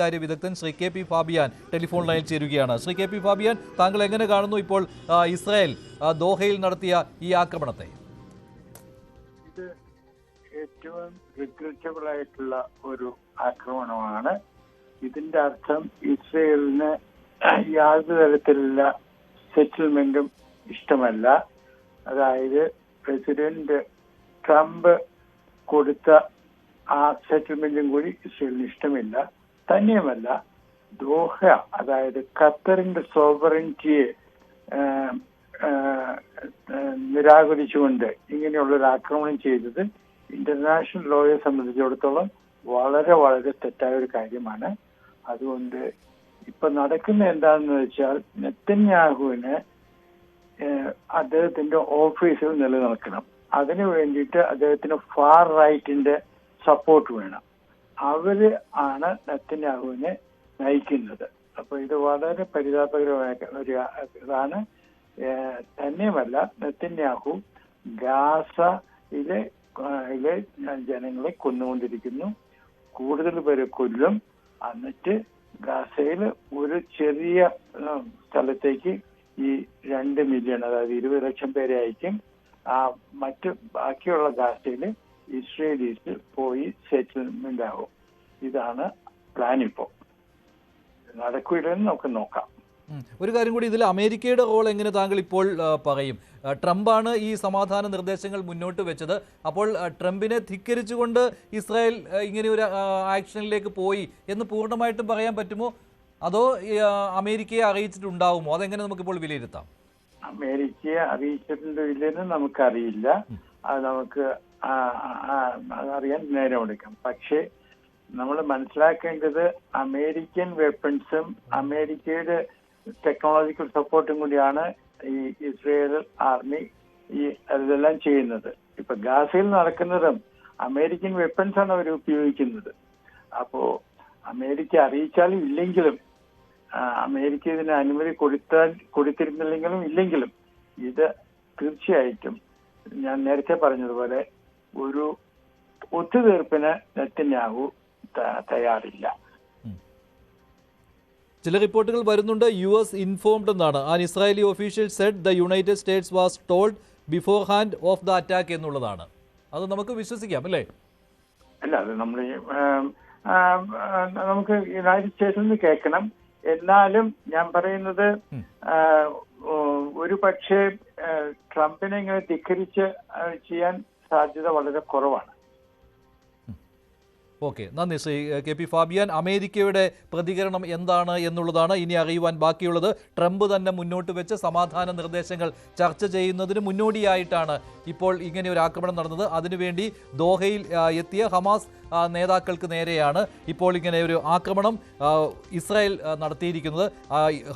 കാര്യ വിദഗ്ധൻ Shri K P Fabian telephone ലൈനിൽ ചേരുകയാണ്. ശ്രീ കെ പി ഫാബിയാൻ, താങ്കൾ എങ്ങനെ കാണുന്നു ഇപ്പോൾ ഇസ്രായേൽ ദോഹയിൽ നടത്തിയ ഈ ആക്രമണത്തെ? ഇത് ഏറ്റവും റിഗ്രറ്റബിൾ ആയിട്ടുള്ള ഒരു ആക്രമണമാണ്. ഇതിന്റെ അർത്ഥം ഇസ്രായേലിന് യാതൊരു തരത്തിലുള്ള സെറ്റിൽമെന്റും ഇഷ്ടമല്ല. അതായത് പ്രസിഡന്റ് ട്രംപ് കൊടുത്ത ആ സെറ്റിൽമെന്റും കൂടി ഇസ്രായേലിന് ഇഷ്ടമില്ല. തന്നെയുമല്ല, ദോഹ അതായത് ഖത്തറിന്റെ സോവറിറ്റിയെ നിരാകരിച്ചുകൊണ്ട് ഇങ്ങനെയുള്ളൊരു ആക്രമണം ചെയ്തത് ഇന്റർനാഷണൽ ലോയെ സംബന്ധിച്ചിടത്തോളം വളരെ വളരെ തെറ്റായ ഒരു കാര്യമാണ്. അതുകൊണ്ട് ഇപ്പൊ നടക്കുന്ന എന്താണെന്ന് വെച്ചാൽ നെതന്യാഹുവിന് അദ്ദേഹത്തിന്റെ ഓഫീസിൽ നിലനിൽക്കണം. അതിനു വേണ്ടിയിട്ട് അദ്ദേഹത്തിന് ഫാർ റൈറ്റിന്റെ സപ്പോർട്ട് വേണം. അവര് ആണ് നെതന്യാഹുവിനെ നയിക്കുന്നത്. അപ്പൊ ഇത് വളരെ പരിതാപകരമായ ഒരു ഇതാണ്. തന്നെയുമല്ല, നെതന്യാഹു ഗാസയിലെ ജനങ്ങളെ കൊന്നുകൊണ്ടിരിക്കുന്നു. കൂടുതൽ പേരെ കൊല്ലും. എന്നിട്ട് ഗാസയിൽ ഒരു ചെറിയ സ്ഥലത്തേക്ക് ഈ 2 മില്യൺ, അതായത് 20 ലക്ഷം പേരെ അയക്കും. മറ്റ് ബാക്കിയുള്ള ഗാസയിൽ ഇസ്രയേലീസ് പോയി സെറ്റിൽമെന്റ് ആകും. ഇതാണ് പ്ലാൻ. ഇപ്പോൾ നടക്കില്ലെന്ന് നമുക്ക് നോക്കാം. ഒരു കാര്യം കൂടി, ഇതിൽ അമേരിക്കയുടെ റോൾ എങ്ങനെ താങ്കൾ ഇപ്പോൾ പറയും? ട്രംപാണ് ഈ സമാധാന നിർദ്ദേശങ്ങൾ മുന്നോട്ട് വെച്ചത്. അപ്പോൾ ട്രംപിനെ ധിക്കരിച്ചുകൊണ്ട് ഇസ്രായേൽ ഇങ്ങനെ ഒരു ആക്ഷനിലേക്ക് പോയി എന്ന് പൂർണ്ണമായിട്ടും പറയാൻ പറ്റുമോ? അതോ അമേരിക്കയെ അറിയിച്ചിട്ടുണ്ടാവുമോ? അതെങ്ങനെ നമുക്കിപ്പോൾ വിലയിരുത്താം? അമേരിക്കയെ അറിയിച്ചിട്ടുണ്ടോ ഇല്ലെന്ന് നമുക്കറിയില്ല. അത് നമുക്ക് അറിയാൻ നേരം എടുക്കാം. പക്ഷേ നമ്മൾ മനസ്സിലാക്കേണ്ടത് അമേരിക്കൻ വെപ്പൺസും അമേരിക്കയുടെ ടെക്നോളജിക്കൽ സപ്പോർട്ടും കൂടിയാണ് ഈ ഇസ്രയേൽ ആർമി അതെല്ലാം ചെയ്യുന്നത്. ഇപ്പൊ ഗാസയിൽ നടക്കുന്നതും അമേരിക്കൻ വെപ്പൺസ് ആണ് അവർ ഉപയോഗിക്കുന്നത്. അപ്പോ അമേരിക്ക അറിയിച്ചാലും ഇല്ലെങ്കിലും, അമേരിക്ക ഇതിന് അനുമതി കൊടുത്തിരുന്നില്ലെങ്കിലും ഇല്ലെങ്കിലും, ഇത് തീർച്ചയായിട്ടും ഞാൻ നേരത്തെ പറഞ്ഞതുപോലെ ഒരു ഒത്തുതീർപ്പിന് നെതന്യാഹു തയ്യാറില്ല. ചില റിപ്പോർട്ടുകൾ വരുന്നുണ്ട്, US informed എന്നാണ്. An Israeli official said the United States was told before hand of the attack എന്നുള്ളതാണ്. അത് നമുക്ക് വിശ്വസിക്കാം അല്ലേ? അല്ല, അത് നമുക്ക് യുണൈറ്റഡ് സ്റ്റേറ്റ്സിൽ നിന്ന് കേൾക്കണം. എന്നാലും ഞാൻ പറയുന്നത് ഒരു പക്ഷേ ട്രംപിനെ ഇങ്ങനെ ധിക്കരിച്ച് ചെയ്യാൻ സാധ്യത വളരെ കുറവാണ്. ഓക്കെ, നന്ദി ശ്രീ കെ പി ഫാബിയാൻ. അമേരിക്കയുടെ പ്രതികരണം എന്താണ് എന്നുള്ളതാണ് ഇനി അറിയുവാൻ ബാക്കിയുള്ളത്. ട്രംപ് തന്നെ മുന്നോട്ട് വെച്ച് സമാധാന നിർദ്ദേശങ്ങൾ ചർച്ച ചെയ്യുന്നതിന് മുന്നോടിയായിട്ടാണ് ഇപ്പോൾ ഇങ്ങനെ ഒരു ആക്രമണം നടന്നത്. അതിനുവേണ്ടി ദോഹയിൽ എത്തിയ ഹമാസ് നേതാക്കൾക്ക് നേരെയാണ് ഇപ്പോൾ ഇങ്ങനെ ഒരു ആക്രമണം ഇസ്രായേൽ നടത്തിയിരിക്കുന്നത്.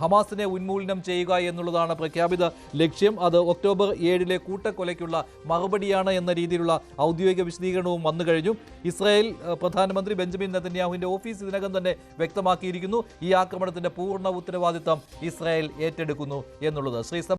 ഹമാസിനെ ഉന്മൂലനം ചെയ്യുക എന്നുള്ളതാണ് പ്രഖ്യാപിത ലക്ഷ്യം. അത് ഒക്ടോബർ 7 കൂട്ടക്കൊലയ്ക്കുള്ള മറുപടിയാണ് എന്ന രീതിയിലുള്ള ഔദ്യോഗിക വിശദീകരണവും വന്നു കഴിഞ്ഞു. ഇസ്രായേൽ പ്രധാനമന്ത്രി ബെഞ്ചമിൻ നെതന്യാഹുവിന്റെ ഓഫീസ് ഇതിനകം തന്നെ വ്യക്തമാക്കിയിരിക്കുന്നു, ഈ ആക്രമണത്തിന്റെ പൂർണ്ണ ഉത്തരവാദിത്തം ഇസ്രായേൽ ഏറ്റെടുക്കുന്നു എന്നുള്ളത്. ശ്രീ